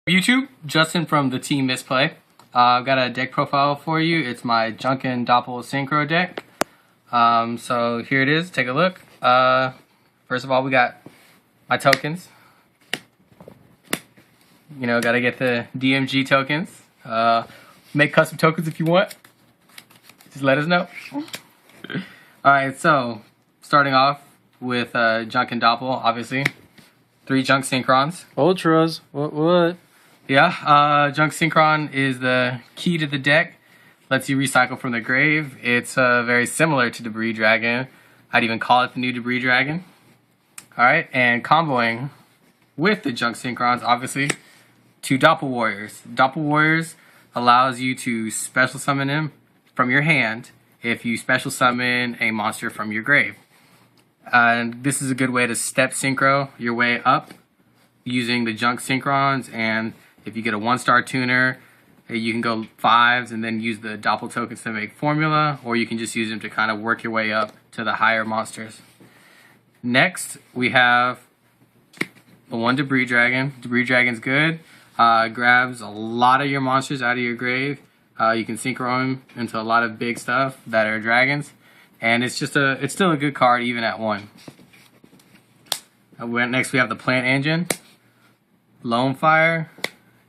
YouTube, Justin from the team Misplay. I've got a deck profile for you. It's my Junkin Doppel Synchro deck. So here it is. Take a look. First of all, we got my tokens. You know, gotta get the DMG tokens. Make custom tokens if you want. Just let us know. Alright, so starting off with Junkin Doppel, obviously. 3 Junk Synchrons. Ultras. What? Yeah, Junk Synchron is the key to the deck. Lets you recycle from the grave. It's very similar to Debris Dragon. I'd even call it the new Debris Dragon. Alright, and comboing with the Junk Synchrons, obviously, 2 Doppel Warriors. Doppel Warriors allows you to special summon him from your hand if you special summon a monster from your grave. And this is a good way to step synchro your way up using the Junk Synchrons. And if you get a 1-star tuner, you can go 5s and then use the Doppel tokens to make formula, or you can just use them to kind of work your way up to the higher monsters. Next, we have the 1 Debris Dragon. Debris Dragon's good. Grabs a lot of your monsters out of your grave. You can synchro them into a lot of big stuff that are dragons. And it's still a good card even at 1. Next we have the Plant Engine, Lone Fire,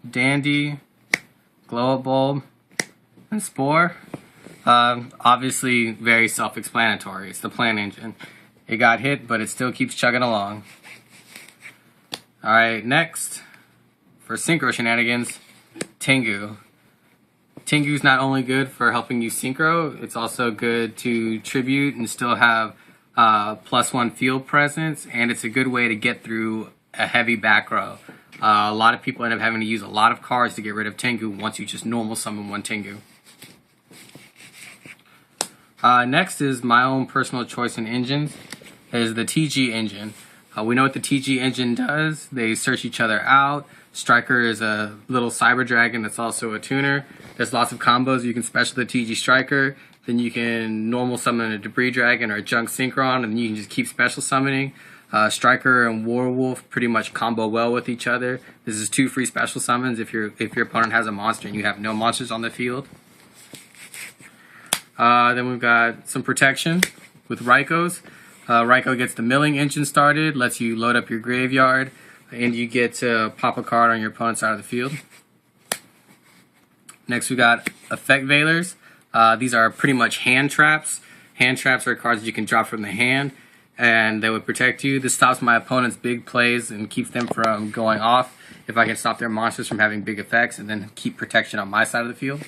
Dandy, Glow Up Bulb, and Spore. Obviously very self-explanatory. It's the Plant Engine. It got hit, but it still keeps chugging along. Alright, next, for Synchro Shenanigans, Tengu. Tengu's not only good for helping you synchro, it's also good to tribute and still have +1 field presence, and it's a good way to get through a heavy back row. A lot of people end up having to use a lot of cards to get rid of Tengu once you just normal summon 1 Tengu. Next is my own personal choice in engines, is the TG engine. We know what the TG engine does. They search each other out. Striker is a little cyber dragon that's also a tuner. There's lots of combos. You can special the TG Striker, then you can normal summon a Debris Dragon or a Junk Synchron, and then you can just keep special summoning. Striker and Warwolf pretty much combo well with each other. This is 2 free special summons if your opponent has a monster and you have no monsters on the field. Then we've got some protection with Rykos. Ryko gets the milling engine started, lets you load up your graveyard, and you get to pop a card on your opponent's side of the field. Next we got Effect Veilers. These are pretty much hand traps. Hand traps are cards that you can drop from the hand, and they would protect you. This stops my opponent's big plays and keeps them from going off if I can stop their monsters from having big effects and then keep protection on my side of the field.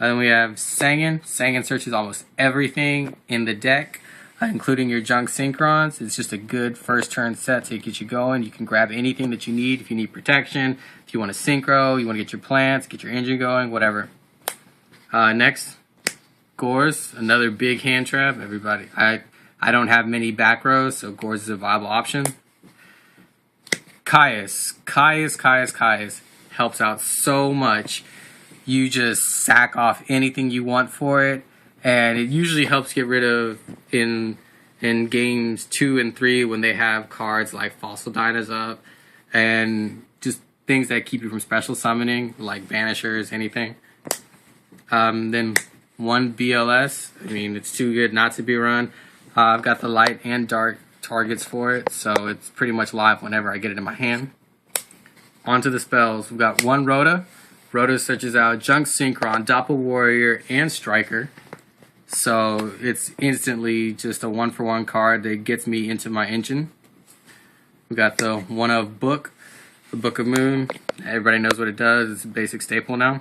And then we have Sangan. Sangan searches almost everything in the deck, including your Junk Synchrons. It's just a good first turn set to get you going. You can grab anything that you need. If you need protection, if you want to synchro, you want to get your plants, get your engine going, whatever. Next, Gores, another big hand trap. Everybody, I don't have many back rows, so Gores is a viable option. Caius helps out so much. You just sack off anything you want for it. And it usually helps get rid of, in games 2 and 3, when they have cards like Fossil Dynas up, and just things that keep you from special summoning, like Vanishers, anything. Then 1 BLS, I mean, it's too good not to be run. I've got the light and dark targets for it, so it's pretty much live whenever I get it in my hand. On to the spells. We've got 1 Rhoda. Rhoda searches out Junk Synchron, Doppel Warrior, and Striker. So it's instantly just a 1-for-1 card that gets me into my engine. We got the 1 of Book, the Book of Moon. Everybody knows what it does. It's a basic staple now.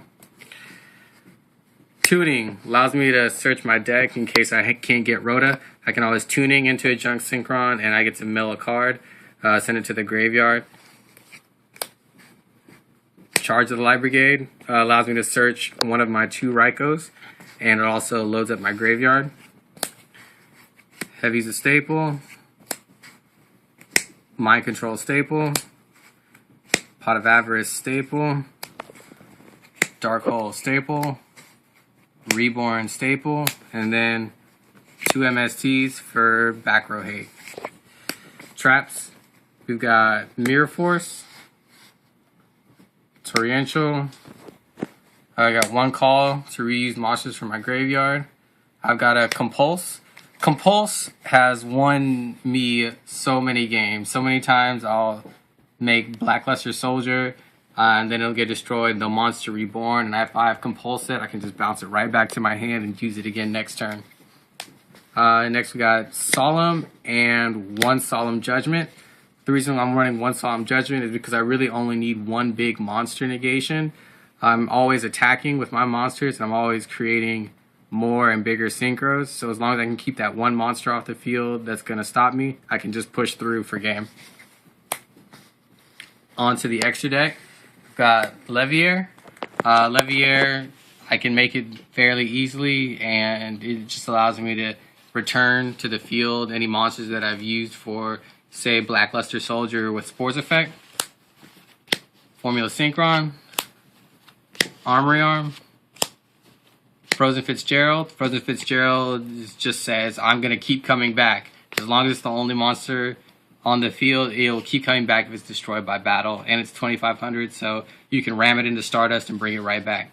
Tuning allows me to search my deck in case I can't get Rhoda. I can always tuning into a Junk Synchron and I get to mill a card, send it to the graveyard. Charge of the Light Brigade allows me to search one of my 2 Rykos, and it also loads up my graveyard. Heavy's a staple. Mind Control staple. Pot of Avarice staple. Dark Hole staple. Reborn staple. And then 2 MSTs for back row hate. Traps. We've got Mirror Force, Experiential. I got one call to reuse monsters from my graveyard. I've got a Compulse. Compulse has won me so many games. So many times I'll make Blackluster Soldier, and then it'll get destroyed. The monster reborn, and if I have Compulse it, I can just bounce it right back to my hand and use it again next turn. Next we got Solemn and one Solemn Judgment. The reason I'm running one Solemn Judgment is because I really only need one big monster negation. I'm always attacking with my monsters, and I'm always creating more and bigger synchros. So as long as I can keep that one monster off the field that's going to stop me, I can just push through for game. On to the extra deck. We've got Levier. Levier, I can make it fairly easily, and it just allows me to return to the field any monsters that I've used for, say, Blackluster Soldier with Spores Effect. Formula Synchron. Armory Arm. Frozen Fitzgerald. Frozen Fitzgerald just says, I'm going to keep coming back. As long as it's the only monster on the field, it'll keep coming back if it's destroyed by battle. And it's 2,500, so you can ram it into Stardust and bring it right back.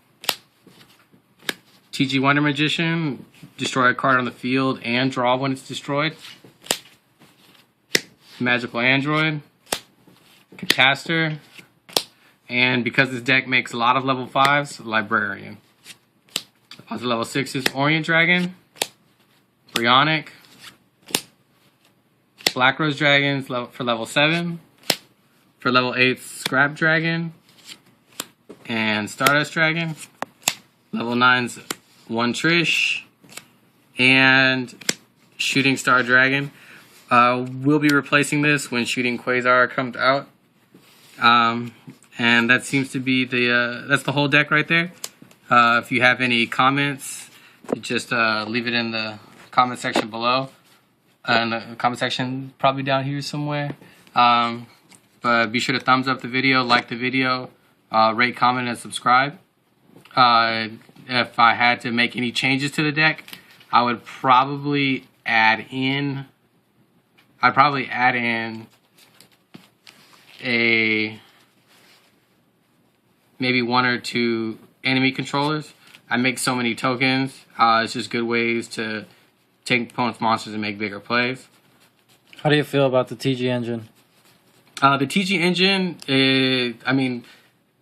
TG Wonder Magician. Destroy a card on the field and draw when it's destroyed. Magical Android. Catastor. And because this deck makes a lot of level 5s, Librarian. On to level 6s, Orient Dragon, Brionic, Black Rose Dragons for level 7. For level 8, Scrap Dragon, and Stardust Dragon. Level 9's one Trish, and Shooting Star Dragon. We'll be replacing this when Shooting Quasar comes out. And that seems to be that's the whole deck right there. If you have any comments, just leave it in the comment section below. In the comment section, probably down here somewhere. But be sure to thumbs up the video, like the video, rate, comment, and subscribe. If I had to make any changes to the deck, I would probably add in a maybe 1 or 2 enemy controllers. I make so many tokens. It's just good ways to take opponent's monsters and make bigger plays. How do you feel about the TG engine? The TG engine,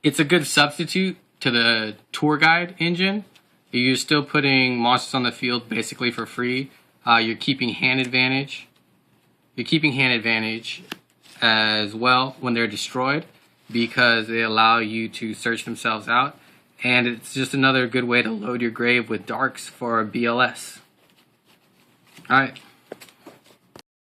it's a good substitute to the tour guide engine. You're still putting monsters on the field basically for free. You're keeping hand advantage. You're keeping hand advantage as well when they're destroyed, because they allow you to search themselves out. And it's just another good way to load your grave with darks for BLS. Alright.